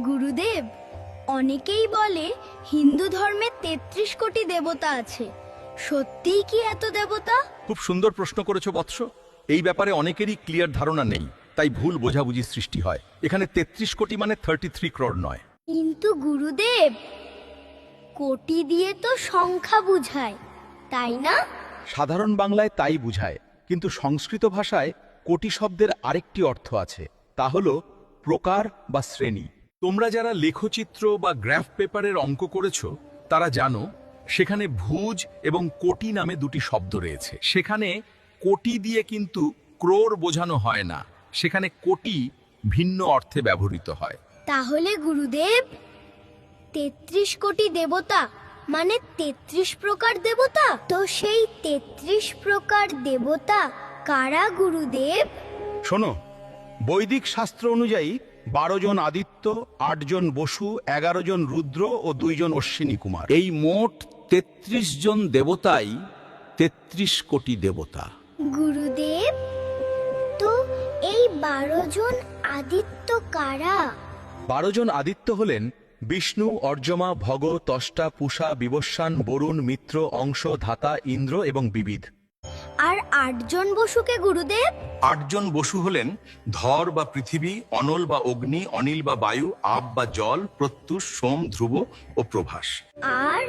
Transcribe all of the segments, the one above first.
গুরুদেব, অনেকেই বলে হিন্দু ধর্মে ৩৩ কোটি দেবতা আছে। সত্যিই কি এত দেবতা? খুব সুন্দর প্রশ্ন করেছো বৎস। এই ব্যাপারে অনেকেরই ক্লিয়ার ধারণা নেই, তাই ভুল বোঝাবুঝি সৃষ্টি হয়। এখানে 33 কোটি মানে 33 crore নয়। কিন্তু গুরুদেব, কোটি দিয়ে তো সংখ্যা বুঝায়, তাই না? সাধারণ বাংলায় তাই বুঝায়, কিন্তু সংস্কৃত ভাষায় কোটি শব্দের আরেকটি অর্থ আছে, তা হলো প্রকার বা শ্রেণী। তোমরা যারা লেখচিত্র বা গ্রাফ পেপারের অঙ্ক করেছো তারা জানো সেখানে ভুজ এবং কোটি নামে দুটি শব্দ রয়েছে। সেখানে কোটি দিয়ে কিন্তু ক্রোর বোঝানো হয় না, সেখানে কোটি ভিন্ন অর্থে ব্যবহৃত হয়। তাহলে গুরুদেব, ৩৩ কোটি দেবতা মানে ৩৩ প্রকার দেবতা। তো সেই ৩৩ প্রকার দেবতা কারা গুরুদেব? শোনো, বৈদিক শাস্ত্র অনুযায়ী 12 জন আদিত্য, 8 জন বসু, 11 জন রুদ্র ও 2 জন অশ্বিনী কুমার। এই মোট 33 জন দেবতাই 33 কোটি দেবতা। গুরুদেব, তো এই 12 জন আদিত্য কারা? 12 জন আদিত্য হলেন বিষ্ণু, অর্যমা, ভগ, ত্বষ্টা, পূষা, বিবস্বান, বরুণ, মিত্র, অংশ, ধাতা, ইন্দ্র এবং বিবিধ। আর 8 জন বসুকে গুরুদেব? 8 জন বসু হলেন ধর বা পৃথিবী, অনল বা অগ্নি, অনিল বা বায়ু, আপ বা জল, প্রত্যুষ, সোম, ধ্রুব ও প্রভাস। আর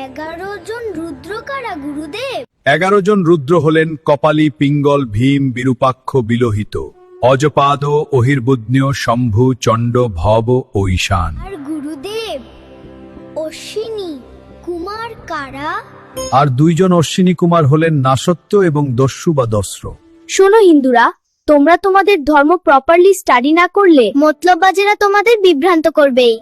11 জন রুদ্র কারা গুরুদেব? 11 জন রুদ্র হলেন কপালী, পিঙ্গল, ভীম, বিরূপাক্ষ, বিলোহিত, অজপাদ, অহির্বুদ্ন্য, শম্ভু, চণ্ড, ভব ও ঈশান। আর গুরুদেব, অশ্বিনী কুমার কারা? আর 2 জন অশ্বিনী কুমার হলেন নাসত্য এবং দস্যু বা দস্র। শোনো হিন্দুরা, তোমরা তোমাদের ধর্ম প্রপারলি স্টাডি না করলে মতলববাজেরা তোমাদের বিভ্রান্ত করবেই।